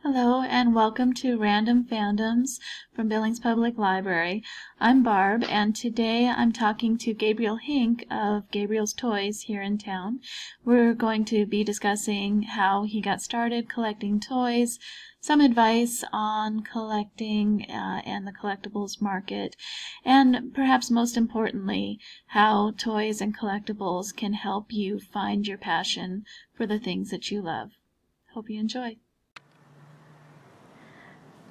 Hello and welcome to Random Fandoms from Billings Public Library. I'm Barb and today I'm talking to Gabriel Hink of Gabriel's Toys here in town. We're going to be discussing how he got started collecting toys, some advice on collecting and the collectibles market, and perhaps most importantly, how toys and collectibles can help you find your passion for the things that you love. Hope you enjoy.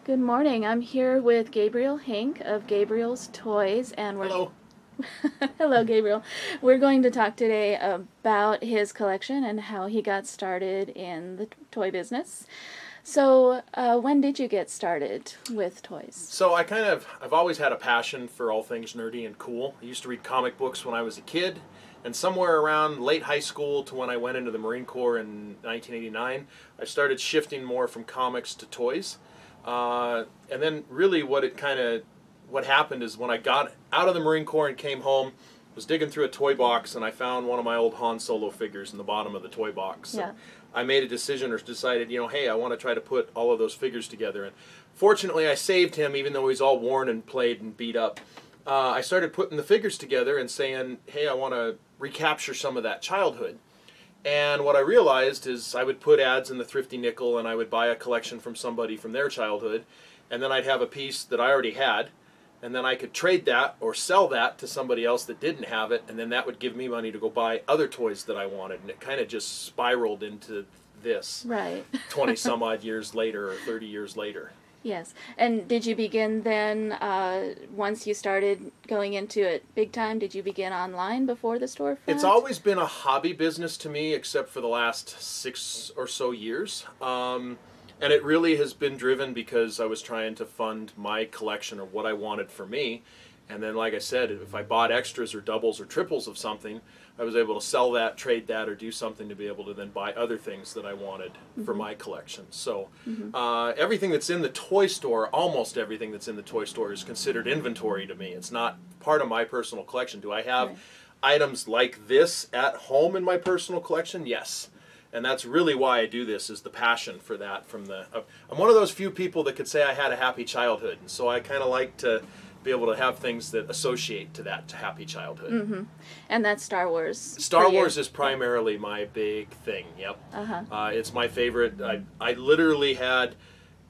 Good morning. I'm here with Gabriel Hink of Gabriel's Toys, and we're Hello. Hello, Gabriel. We're going to talk today about his collection and how he got started in the toy business. So, when did you get started with toys? So I've always had a passion for all things nerdy and cool. I used to read comic books when I was a kid, and somewhere around late high school to when I went into the Marine Corps in 1989, I started shifting more from comics to toys. And then really what happened is when I got out of the Marine Corps and came home, was digging through a toy box and I found one of my old Han Solo figures in the bottom of the toy box. Yeah. And I made a decision or decided, hey, I want to try to put all of those figures together. And fortunately I saved him even though he's all worn and played and beat up. I started putting the figures together and saying, hey, I want to recapture some of that childhood. And what I realized is I would put ads in the Thrifty Nickel and I would buy a collection from somebody from their childhood, and then I'd have a piece that I already had, and then I could trade that or sell that to somebody else that didn't have it, and then that would give me money to go buy other toys that I wanted, and it kind of just spiraled into this. Right. 20 some odd years later or 30 years later. Yes. And did you begin then, once you started going into it big time, did you begin online before the storefront? It's always been a hobby business to me, except for the last 6 or so years. And it really has been driven because I was trying to fund my collection or what I wanted for me. And then, like I said, if I bought extras or doubles or triples of something, I was able to sell that, trade that, or do something to be able to then buy other things that I wanted for my collection. So everything that's in the toy store, almost everything that's in the toy store is considered inventory to me. It's not part of my personal collection. Do I have items like this at home in my personal collection? Yes. And that's really why I do this, is the passion for that. I'm one of those few people that could say I had a happy childhood, and so I kind of like to be able to have things that associate to that happy childhood. And that's Star Wars. Star Wars is primarily my big thing, yep. It's my favorite. I literally had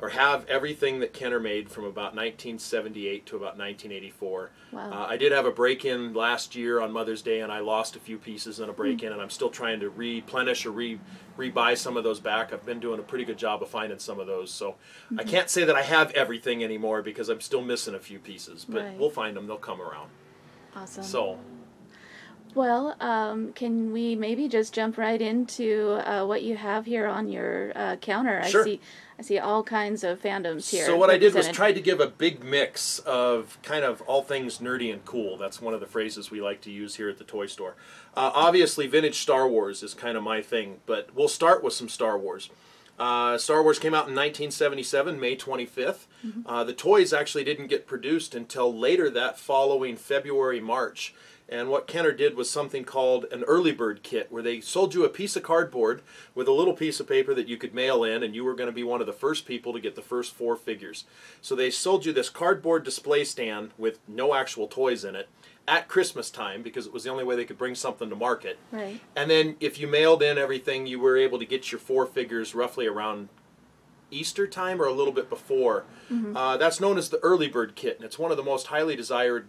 or have everything that Kenner made from about 1978 to about 1984. Wow. I did have a break-in last year on Mother's Day, and I lost a few pieces in a break-in, and I'm still trying to replenish or rebuy some of those back. I've been doing a pretty good job of finding some of those, so I can't say that I have everything anymore because I'm still missing a few pieces, but we'll find them. They'll come around. Awesome. So. Well, can we maybe just jump right into what you have here on your counter? Sure. I see all kinds of fandoms here. So what I did was try to give a big mix of kind of all things nerdy and cool. That's one of the phrases we like to use here at the toy store. Obviously, vintage Star Wars is kind of my thing, but we'll start with some Star Wars. Star Wars came out in 1977, May 25th. The toys actually didn't get produced until later that following February, March. And what Kenner did was something called an early bird kit, where they sold you a piece of cardboard with a little piece of paper that you could mail in, and you were going to be one of the first people to get the first 4 figures. So they sold you this cardboard display stand with no actual toys in it at Christmas time, because it was the only way they could bring something to market. Right. And then if you mailed in everything, you were able to get your 4 figures roughly around Easter time or a little bit before. That's known as the early bird kit, and it's one of the most highly desired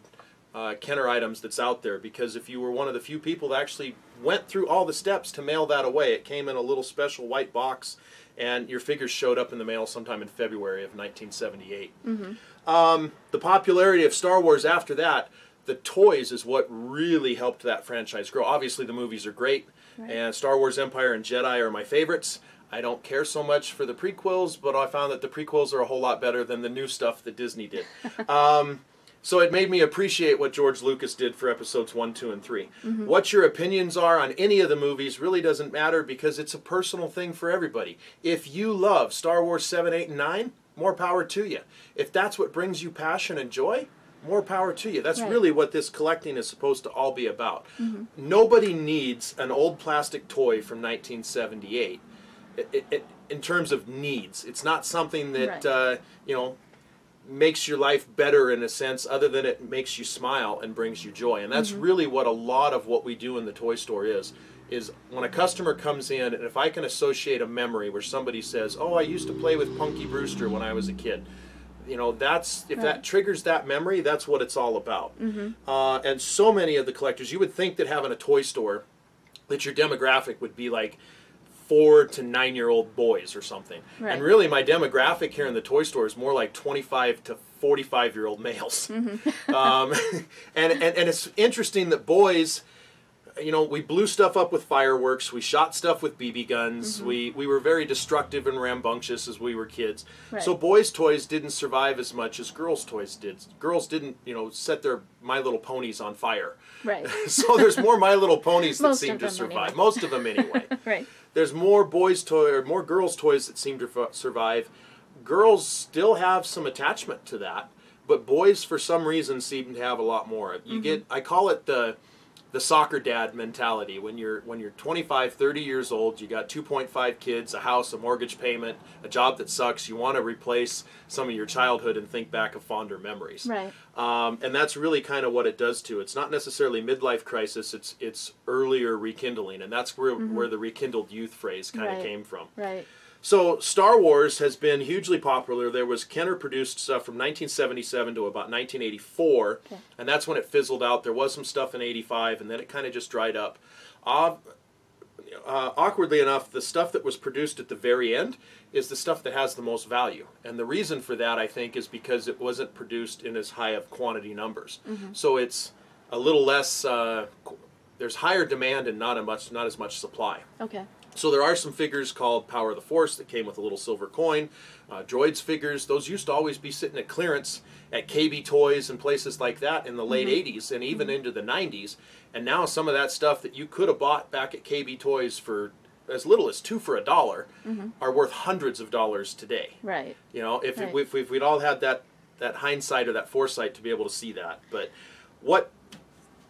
Kenner items that's out there, because if you were one of the few people that actually went through all the steps to mail that away, it came in a little special white box, and your figures showed up in the mail sometime in February of 1978. The popularity of Star Wars after that, the toys is what really helped that franchise grow. Obviously the movies are great, and Star Wars Empire and Jedi are my favorites. I don't care so much for the prequels, but I found that the prequels are a whole lot better than the new stuff that Disney did. So it made me appreciate what George Lucas did for episodes 1, 2, and 3. What your opinions are on any of the movies really doesn't matter, because it's a personal thing for everybody. If you love Star Wars 7, 8, and 9, more power to you. If that's what brings you passion and joy, more power to you. That's really what this collecting is supposed to all be about. Nobody needs an old plastic toy from 1978. in terms of needs. It's not something that Right. you know, makes your life better in a sense, other than it makes you smile and brings you joy. And that's really what a lot of what we do in the toy store is when a customer comes in, and if I can associate a memory where somebody says, "Oh, I used to play with Punky Brewster when I was a kid," you know, that's if that triggers that memory, that's what it's all about. And so many of the collectors, you would think that having a toy store, that your demographic would be like 4 to 9-year-old boys or something. Right. And really, my demographic here in the toy store is more like 25 to 45-year-old males. And it's interesting that boys, you know, we blew stuff up with fireworks, we shot stuff with BB guns, we were very destructive and rambunctious as we were kids. Right. So boys' toys didn't survive as much as girls' toys did. Girls didn't, you know, set their My Little Ponies on fire. Right. So there's more My Little Ponies that Most seem of to them survive. anyway. Most of them anyway. Right. There's more boys' toy or more girls' toys that seem to survive. Girls still have some attachment to that, but boys for some reason seem to have a lot more. You get, I call it the soccer dad mentality. When you're 25, 30 years old, you got 2.5 kids, a house, a mortgage payment, a job that sucks. You want to replace some of your childhood and think back of fonder memories. Right. And that's really kind of what it does to. It's not necessarily midlife crisis. It's earlier rekindling, and that's where the rekindled youth phrase kind of came from. Right. So Star Wars has been hugely popular. There was Kenner produced stuff from 1977 to about 1984, and that's when it fizzled out. There was some stuff in 85, and then it kind of just dried up. Awkwardly enough, the stuff that was produced at the very end is the stuff that has the most value. And the reason for that, I think, is because it wasn't produced in as high of quantity numbers. So it's a little less, there's higher demand and not as much supply. Okay. So there are some figures called Power of the Force that came with a little silver coin. Droids figures, those used to always be sitting at clearance at KB Toys and places like that in the late 80s and even into the 90s. And now some of that stuff that you could have bought back at KB Toys for as little as $2 for $1 are worth hundreds of dollars today. Right. You know, if we'd all had that hindsight or that foresight to be able to see that. But what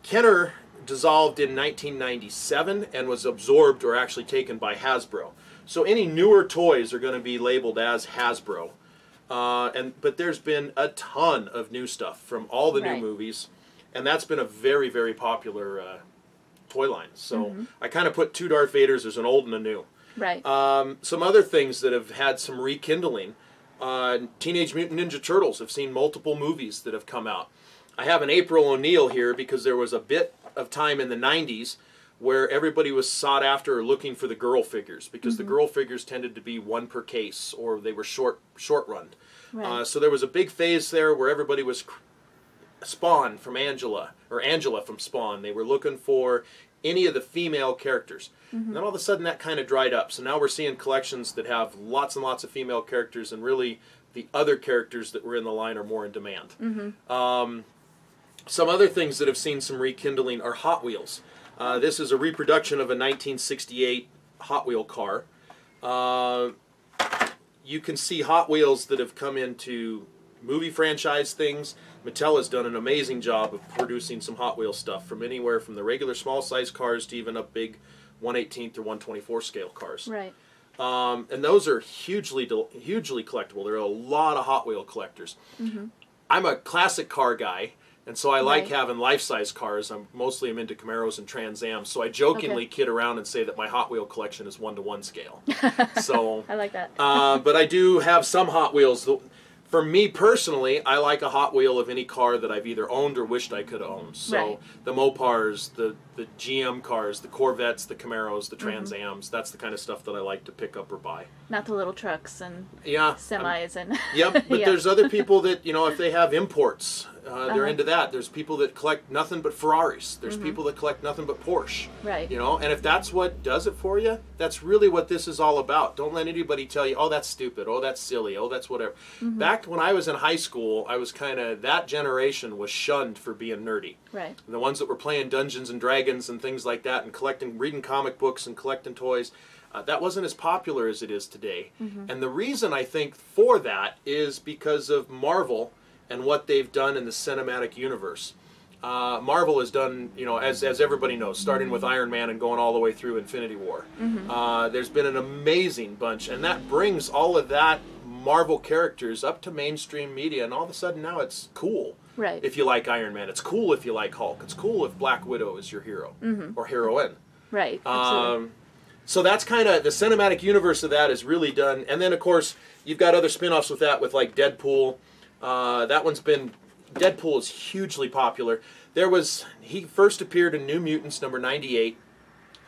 Kenner dissolved in 1997 and was absorbed or actually taken by Hasbro. So any newer toys are going to be labeled as Hasbro. But there's been a ton of new stuff from all the new movies, and that's been a very, very popular toy line. So I kind of put two Darth Vaders, there's an old and a new. Right. Some other things that have had some rekindling. Teenage Mutant Ninja Turtles have seen multiple movies that have come out. I have an April O'Neil here because there was a bit of time in the 90s where everybody was sought after or looking for the girl figures because the girl figures tended to be one per case or they were short run. Right. So there was a big phase there where everybody was Spawn from Angela or Angela from Spawn. They were looking for any of the female characters. And then all of a sudden that kind of dried up. So now we're seeing collections that have lots and lots of female characters, and really the other characters that were in the line are more in demand. Some other things that have seen some rekindling are Hot Wheels. This is a reproduction of a 1968 Hot Wheel car. You can see Hot Wheels that have come into movie franchise things. Mattel has done an amazing job of producing some Hot Wheels stuff, from anywhere from the regular small size cars to even up big 1/18 or 1/24 scale cars. Right. And those are hugely collectible. There are a lot of Hot Wheel collectors. I'm a classic car guy, and so I like having life-size cars. I'm into Camaros and Trans Ams, so I jokingly kid around and say that my Hot Wheel collection is 1-to-1 scale. So I like that. but I do have some Hot Wheels. For me personally, I like a Hot Wheel of any car that I've either owned or wished I could own. So the Mopars, the GM cars, the Corvettes, the Camaros, the Trans Ams, that's the kind of stuff that I like to pick up or buy. Not the little trucks and semis and... Yep, but there's other people that, you know, if they have imports, they're into that. There's people that collect nothing but Ferraris. There's people that collect nothing but Porsche. Right. You know, and if that's what does it for you, that's really what this is all about. Don't let anybody tell you, oh, that's stupid, oh, that's silly, oh, that's whatever. Back when I was in high school, I was kind of, that generation was shunned for being nerdy. Right. And the ones that were playing Dungeons and Dragons and things like that and reading comic books and collecting toys, that wasn't as popular as it is today. And the reason I think for that is because of Marvel and what they've done in the cinematic universe. Marvel has done, you know, as everybody knows, starting with Iron Man and going all the way through Infinity War. There's been an amazing bunch, and that brings all of that Marvel characters up to mainstream media, and all of a sudden now it's cool. Right. If you like Iron Man, it's cool if you like Hulk. It's cool if Black Widow is your hero or heroine. Right. Absolutely. So that's kind of the cinematic universe of that is really done. And then of course you've got other spin-offs with that, with like Deadpool. That one's been, Deadpool is hugely popular. He first appeared in New Mutants number 98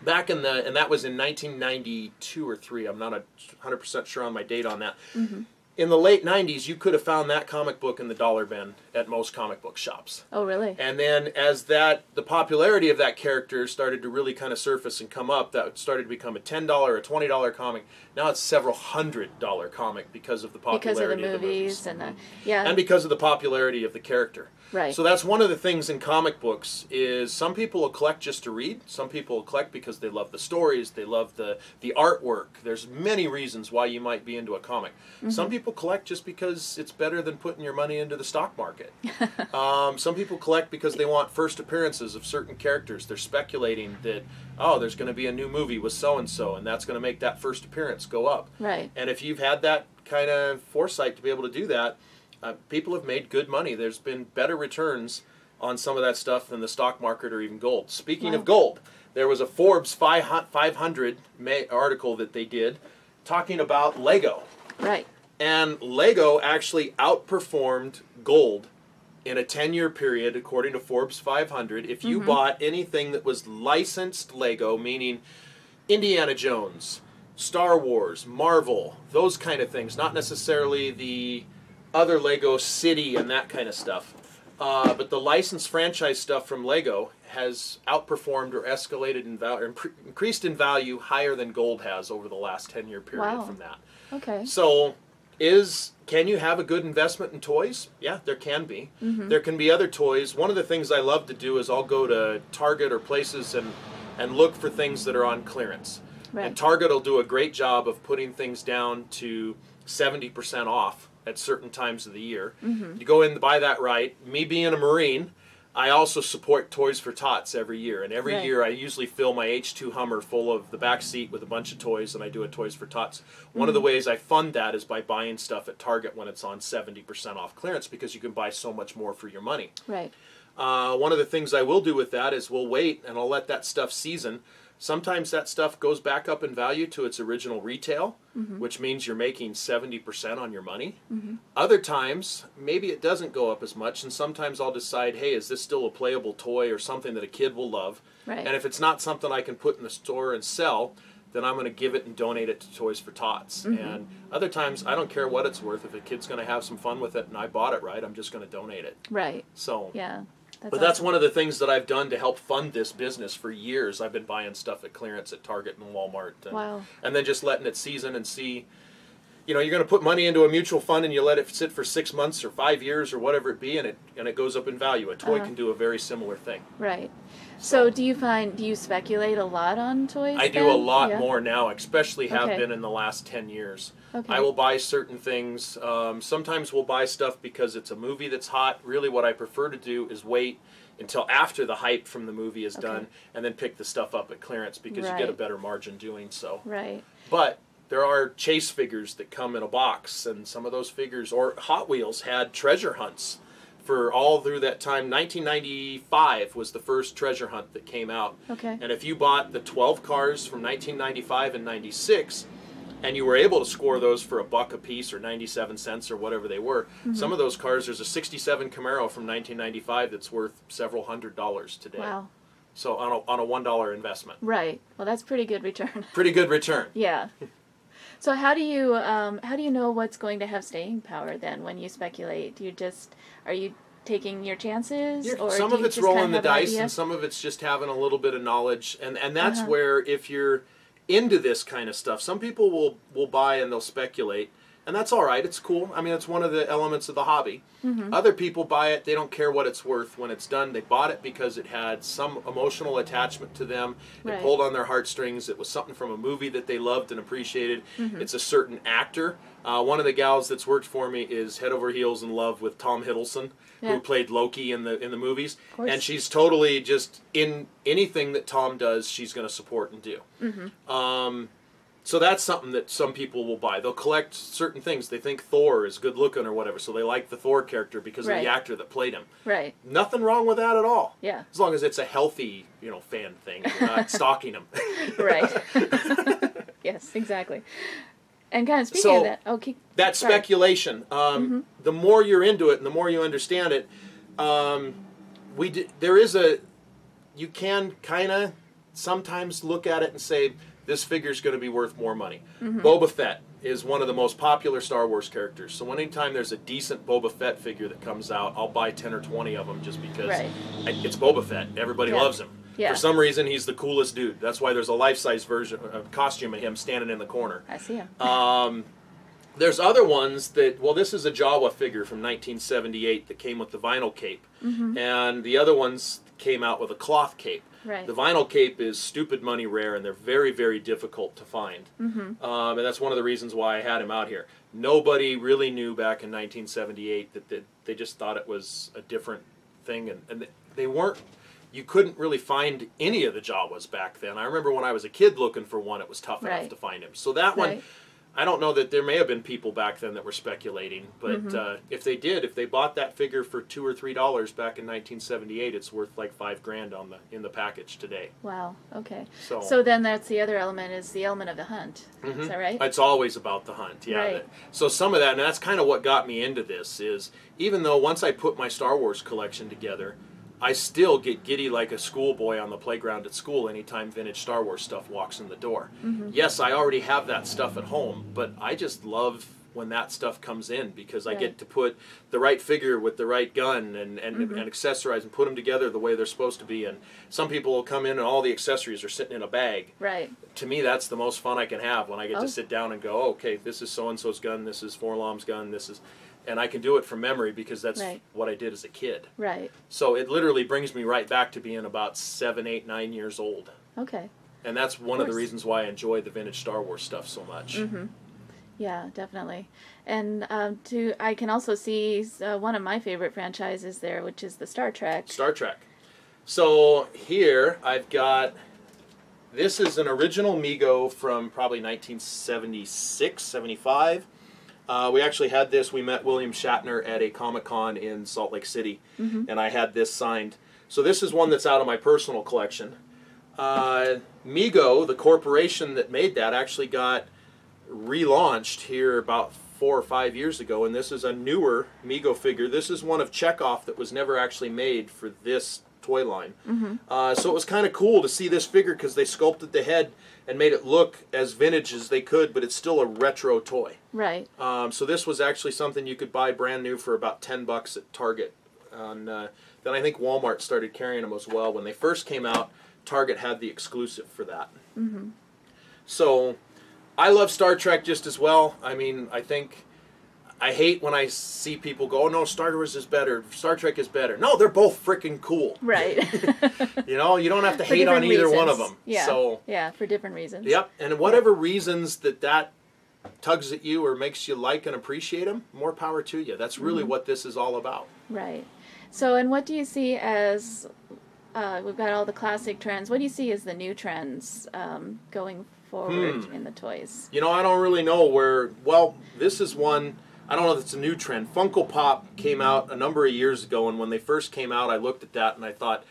back in and that was in 1992 or 3. I'm not 100% sure on my date on that. In the late 90s, you could have found that comic book in the dollar bin at most comic book shops. Oh, really? And then as the popularity of that character started to really kind of surface and come up, that started to become a $10 or $20 comic. Now it's several $100 comic because of the popularity of the movies and and because of the popularity of the character. Right. So that's one of the things in comic books is some people will collect just to read. Some people will collect because they love the stories, they love the artwork. There's many reasons why you might be into a comic. Some people collect just because it's better than putting your money into the stock market. Some people collect because they want first appearances of certain characters. They're speculating that, oh, there's going to be a new movie with so-and-so, and that's going to make that first appearance go up. Right. And if you've had that kind of foresight to be able to do that, people have made good money. There's been better returns on some of that stuff than the stock market or even gold. Speaking of gold, there was a Forbes 500 article that they did talking about Lego. Right. And Lego actually outperformed gold in a 10-year period, according to Forbes 500. If you bought anything that was licensed Lego, meaning Indiana Jones, Star Wars, Marvel, those kind of things, not necessarily the other Lego City and that kind of stuff. But the licensed franchise stuff from Lego has outperformed or escalated in value, or increased in value higher than gold has over the last 10-year period from that. Okay. So can you have a good investment in toys? Yeah, there can be. There can be other toys. One of the things I love to do is I'll go to Target or places and look for things that are on clearance. Right. And Target will do a great job of putting things down to 70% off at certain times of the year. You go in and buy that right. Me being a Marine, I also support Toys for Tots every year. And every year I usually fill my H2 Hummer full of the back seat with a bunch of toys, and I do a Toys for Tots. One of the ways I fund that is by buying stuff at Target when it's on 70% off clearance, because you can buy so much more for your money. Right. One of the things I will do with that is we'll wait and I'll let that stuff season. Sometimes that stuff goes back up in value to its original retail, which means you're making 70% on your money. Other times, maybe it doesn't go up as much, and sometimes I'll decide, hey, is this still a playable toy or something that a kid will love? Right. And if it's not something I can put in the store and sell, then I'm going to give it and donate it to Toys for Tots. And other times, I don't care what it's worth. If a kid's going to have some fun with it and I bought it right, I'm just going to donate it. Right. So yeah. That's one of the things that I've done to help fund this business for years. I've been buying stuff at clearance at Target and Walmart. And then just letting it season and see. You know, you're going to put money into a mutual fund and you let it sit for 6 months or 5 years or whatever it be, and it goes up in value. A toy can do a very similar thing. Right. So do you speculate a lot on toys? I do a lot more now, especially have been in the last 10 years. Okay. I will buy certain things. Sometimes we'll buy stuff because it's a movie that's hot. Really what I prefer to do is wait until after the hype from the movie is done and then pick the stuff up at clearance, because you get a better margin doing so. Right. But there are chase figures that come in a box, and some of those figures, or Hot Wheels had treasure hunts for all through that time. 1995 was the first treasure hunt that came out. Okay. And if you bought the 12 cars from 1995 and 96, and you were able to score those for $1 a piece or 97 cents or whatever they were, some of those cars, there's a 67 Camaro from 1995 that's worth several $100s today. Wow. So on a $1 investment. Right. Well, that's pretty good return. Pretty good return. Yeah. So how do you know what's going to have staying power then when you speculate? Are you taking your chances? Or some of it's rolling the dice, and some of it's just having a little bit of knowledge, and that's where, if you're into this kind of stuff, some people will buy and they'll speculate, And that's all right. It's cool. I mean, it's one of the elements of the hobby. Other people buy it. They don't care what it's worth when it's done. They bought it because it had some emotional attachment to them. Right. It pulled on their heartstrings. It was something from a movie that they loved and appreciated. It's a certain actor. One of the gals that's worked for me is head over heels in love with Tom Hiddleston, who played Loki in the movies. And she's totally just, in anything that Tom does, she's going to support and do. So that's something that some people will buy. They'll collect certain things. They think Thor is good looking or whatever, so they like the Thor character because of the actor that played him. Right. Nothing wrong with that at all. Yeah. As long as it's a healthy, fan thing. You're not stalking them. Right. Yes, exactly. And kind of speaking of that, that speculation. The more you're into it, and the more you understand it, you can kind of sometimes look at it and say, this figure's going to be worth more money. Boba Fett is one of the most popular Star Wars characters. So anytime there's a decent Boba Fett figure that comes out, I'll buy 10 or 20 of them just because it's Boba Fett. Everybody loves him. For some reason, he's the coolest dude. That's why there's a life-size version, a costume of him standing in the corner. I see him. There's other ones that, this is a Jawa figure from 1978 that came with the vinyl cape. And the other ones came out with a cloth cape. Right. The vinyl cape is stupid money rare, and they're very, very difficult to find. And that's one of the reasons why I had him out here. Nobody really knew back in 1978 that they just thought it was a different thing, and they weren't. You couldn't really find any of the Jawas back then. I remember when I was a kid looking for one, it was tough enough to find him. So that one, I don't know that there may have been people back then that were speculating, but if they bought that figure for $2 or $3 back in 1978, it's worth like $5,000 in the package today. Wow. Okay. So then that's the other element, is the element of the hunt. Is that right? It's always about the hunt. Yeah. Right. So some of that, and that's kind of what got me into this, is even though once I put my Star Wars collection together, I still get giddy like a schoolboy on the playground at school anytime vintage Star Wars stuff walks in the door. Yes, I already have that stuff at home, but I just love when that stuff comes in because I get to put the right figure with the right gun and accessorize and put them together the way they're supposed to be. And some people will come in and all the accessories are sitting in a bag. Right. To me, that's the most fun I can have when I get to sit down and go, okay, this is so-and-so's gun, this is Forlom's gun, this is... And I can do it from memory because that's what I did as a kid. Right. So it literally brings me right back to being about 7, 8, 9 years old. Okay. And that's one of the reasons why I enjoy the vintage Star Wars stuff so much. Yeah, definitely. And I can also see one of my favorite franchises there, which is the Star Trek. Star Trek. So here I've got, this is an original Mego from probably 1976, 75. We actually had this, we met William Shatner at a Comic-Con in Salt Lake City, and I had this signed. So this is one that's out of my personal collection. Mego, the corporation that made that, actually got relaunched here about 4 or 5 years ago, and this is a newer Mego figure. This is one of Chekhov that was never actually made for this toy line. So it was kind of cool to see this figure because they sculpted the head and made it look as vintage as they could, but it's still a retro toy. Right. So this was actually something you could buy brand new for about $10 at Target. And then I think Walmart started carrying them as well. When they first came out, Target had the exclusive for that. So I love Star Trek just as well. I mean, I hate when I see people go, oh no, Star Wars is better, Star Trek is better. No, they're both freaking cool. Right. You know, you don't have to hate on either one of them. Yeah. So, yeah, for different reasons. Yep, and whatever reasons that tugs at you or makes you like and appreciate them, more power to you. That's really what this is all about. Right. So, and what do you see as, we've got all the classic trends, what do you see as the new trends going forward in the toys? You know, I don't really know well, this is one... I don't know if it's a new trend. Funko Pop came out a number of years ago, and when they first came out, I looked at that and I thought,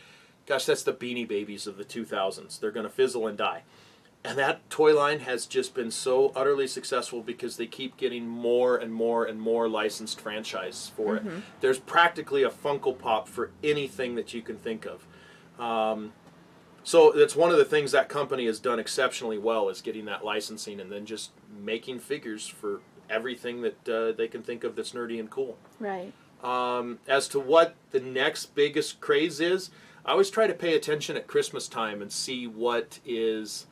gosh, that's the Beanie Babies of the 2000s. They're going to fizzle and die. And that toy line has just been so utterly successful because they keep getting more and more and more licensed franchises for it. There's practically a Funko Pop for anything that you can think of. So that's one of the things that company has done exceptionally well, is getting that licensing and then just making figures for everything that they can think of that's nerdy and cool. Right. As to what the next biggest craze is, I always try to pay attention at Christmas time and see what is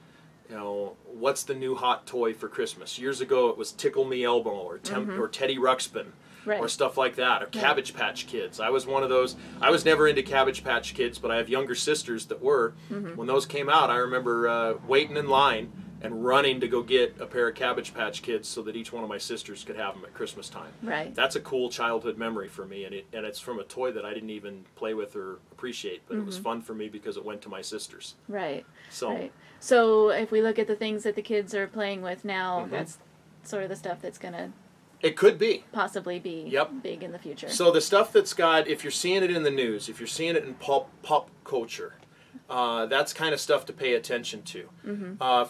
you know, what's the new hot toy for Christmas? Years ago, it was Tickle Me Elmo or Teddy Ruxpin. Right. Or stuff like that, or Cabbage Patch Kids. I was one of those. I was never into Cabbage Patch Kids, but I have younger sisters that were. When those came out, I remember waiting in line and running to go get a pair of Cabbage Patch Kids so that each one of my sisters could have them at Christmas time. Right. That's a cool childhood memory for me, and it's from a toy that I didn't even play with or appreciate, but it was fun for me because it went to my sisters. Right. So, right. So if we look at the things that the kids are playing with now, that's sort of the stuff that's going to... It could be. Possibly be big in the future. So the stuff that's got, if you're seeing it in the news, if you're seeing it in pop culture, that's kind of stuff to pay attention to.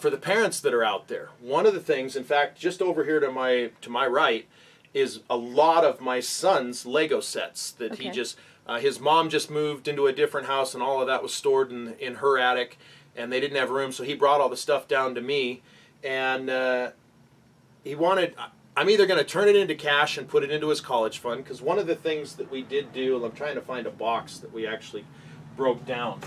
For the parents that are out there, one of the things, in fact, just over here to my right, is a lot of my son's Lego sets that he just, his mom just moved into a different house and all of that was stored in her attic and they didn't have room, so he brought all the stuff down to me, and he wanted... I'm either going to turn it into cash and put it into his college fund, because one of the things that we did do, and I'm trying to find a box that we actually broke down.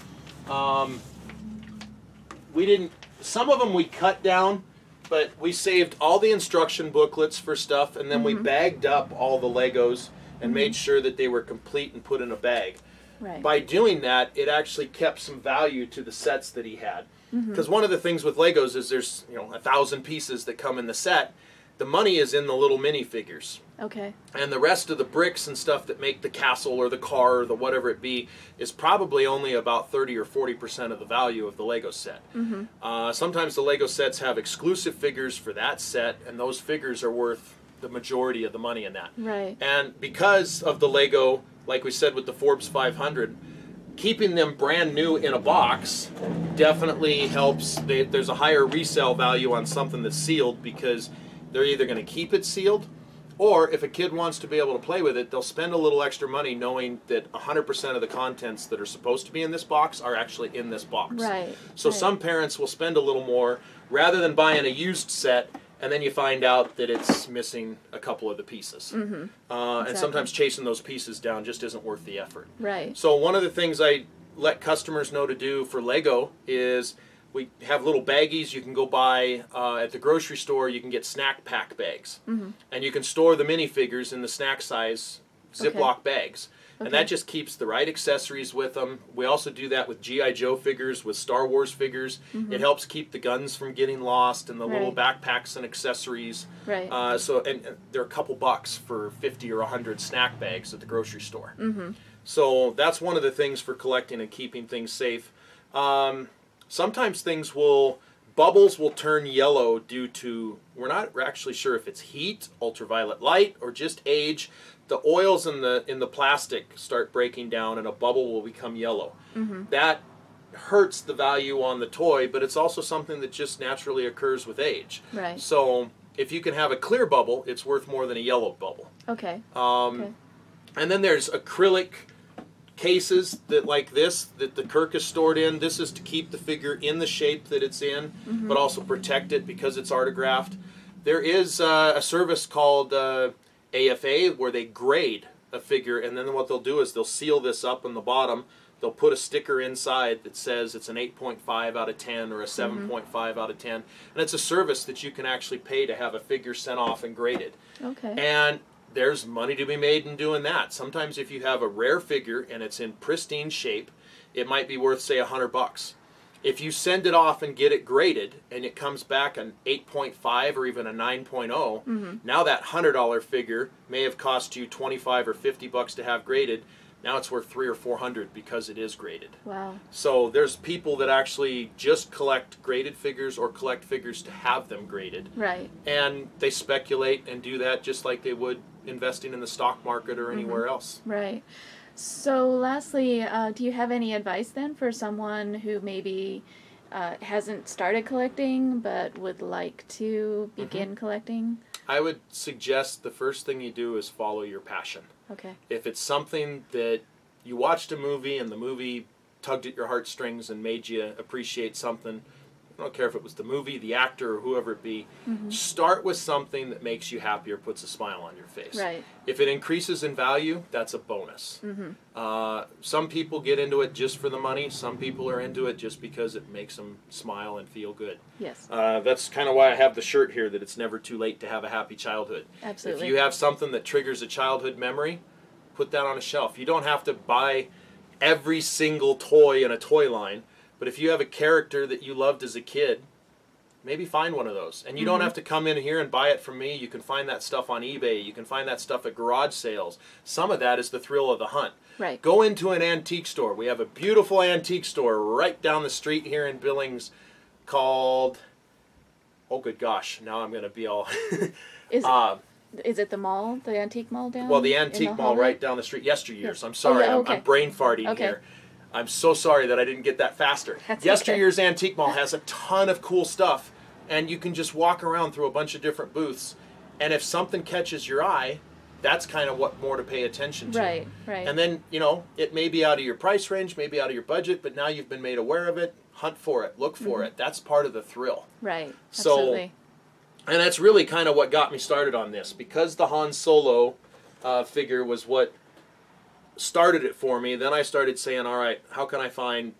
We didn't, some of them we cut down, but we saved all the instruction booklets for stuff, and then we bagged up all the Legos and made sure that they were complete and put in a bag. Right. By doing that, it actually kept some value to the sets that he had. Because one of the things with Legos is there's 1,000 pieces that come in the set. The money is in the little minifigures. Okay. And the rest of the bricks and stuff that make the castle or the car or the whatever it be is probably only about 30 or 40% of the value of the Lego set. Sometimes the Lego sets have exclusive figures for that set, and those figures are worth the majority of the money in that. Right. And because of the Lego, like we said with the Forbes 500, keeping them brand new in a box definitely helps. There's a higher resale value on something that's sealed, because they're either going to keep it sealed, or if a kid wants to be able to play with it, they'll spend a little extra money knowing that 100% of the contents that are supposed to be in this box are actually in this box. Right. So some parents will spend a little more rather than buying a used set, and then you find out that it's missing a couple of the pieces. Exactly. And sometimes chasing those pieces down just isn't worth the effort. Right. So one of the things I let customers know to do for Lego is... we have little baggies you can go buy at the grocery store. You can get snack pack bags. And you can store the minifigures in the snack size Ziploc bags. And that just keeps the right accessories with them. We also do that with G.I. Joe figures, with Star Wars figures. It helps keep the guns from getting lost, and the little backpacks and accessories. Right. And they're a couple bucks for 50 or 100 snack bags at the grocery store. So that's one of the things for collecting and keeping things safe. Sometimes bubbles will turn yellow due to, we're not actually sure if it's heat, ultraviolet light, or just age. The oils in the plastic start breaking down and a bubble will become yellow. That hurts the value on the toy, but it's also something that just naturally occurs with age. Right. So if you can have a clear bubble, it's worth more than a yellow bubble. Okay. And then there's acrylic cases that the Kirk is stored in. This is to keep the figure in the shape that it's in, but also protect it because it's autographed. There is a service called AFA where they grade a figure, and then what they'll do is they'll seal this up on the bottom. They'll put a sticker inside that says it's an 8.5 out of 10 or a 7.5 out of 10, and it's a service that you can actually pay to have a figure sent off and graded. Okay. And there's money to be made in doing that. Sometimes if you have a rare figure and it's in pristine shape, it might be worth, say, $100. If you send it off and get it graded and it comes back an 8.5 or even a 9.0, now that $100 figure may have cost you 25 or $50 to have graded. Now it's worth $300 or $400 because it is graded. Wow. So there's people that actually just collect graded figures or collect figures to have them graded. Right. And they speculate and do that just like they would investing in the stock market or anywhere else. Right. So lastly, do you have any advice then for someone who maybe hasn't started collecting but would like to begin collecting? I would suggest the first thing you do is follow your passion. Okay. If it's something that you watched a movie and the movie tugged at your heartstrings and made you appreciate something, I don't care if it was the movie, the actor, or whoever it be. Start with something that makes you happy or puts a smile on your face. Right. If it increases in value, that's a bonus. Some people get into it just for the money. Some people are into it just because it makes them smile and feel good. Yes. That's kind of why I have the shirt here, that it's never too late to have a happy childhood. Absolutely. If you have something that triggers a childhood memory, put that on a shelf. You don't have to buy every single toy in a toy line. But if you have a character that you loved as a kid, maybe find one of those. And you don't have to come in here and buy it from me. You can find that stuff on eBay. You can find that stuff at garage sales. Some of that is the thrill of the hunt. Right. Go into an antique store. We have a beautiful antique store right down the street here in Billings called, oh good gosh, now I'm going to be all... Is it the mall, the antique mall down? Well, the antique mall right down the street, Yesteryears. Yes. I'm sorry, I'm brain farting here. I'm so sorry that I didn't get that faster. That's Yesteryear's Antique Mall has a ton of cool stuff, and you can just walk around through a bunch of different booths, and if something catches your eye, that's kind of what more to pay attention to. Right, right. And then, you know, it may be out of your price range, maybe out of your budget, but now you've been made aware of it. Hunt for it, look for it. That's part of the thrill. Right, absolutely. And that's really kind of what got me started on this, because the Han Solo figure was what started it for me. Then I started saying, all right, how can I find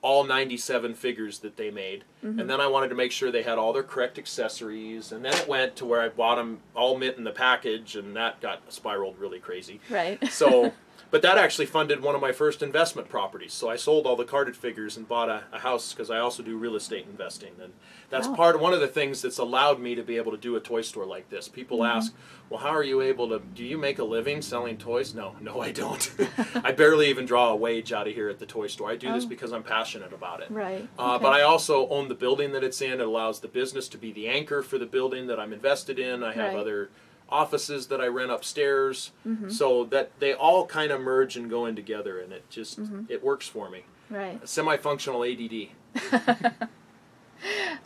all 97 figures that they made? And then I wanted to make sure they had all their correct accessories, and then it went to where I bought them all mint in the package, and that got spiraled really crazy. Right. So, but that actually funded one of my first investment properties. So I sold all the carded figures and bought a house, because I also do real estate investing, and that's one of the things that's allowed me to be able to do a toy store like this. People ask, well, how are you able to, do you make a living selling toys? No, I don't. I barely even draw a wage out of here at the toy store. I do this because I'm passionate about it. Right. But I also own the building that it's in. It allows the business to be the anchor for the building that I'm invested in. I have other offices that I rent upstairs, so that they all kind of merge and go in together, and it just, it works for me. Right. A semi-functional ADD.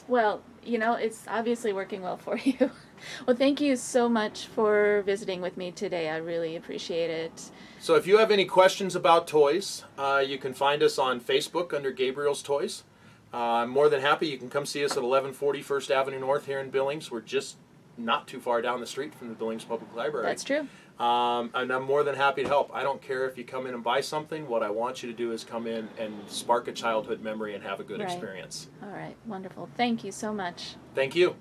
Well, you know, it's obviously working well for you. Well, thank you so much for visiting with me today. I really appreciate it. So if you have any questions about toys, you can find us on Facebook under Gabriel's Toys. I'm more than happy. You can come see us at 1140 First Avenue North here in Billings. We're just not too far down the street from the Billings Public Library. That's true. And I'm more than happy to help. I don't care if you come in and buy something. What I want you to do is come in and spark a childhood memory and have a good experience. All right. Wonderful. Thank you so much. Thank you.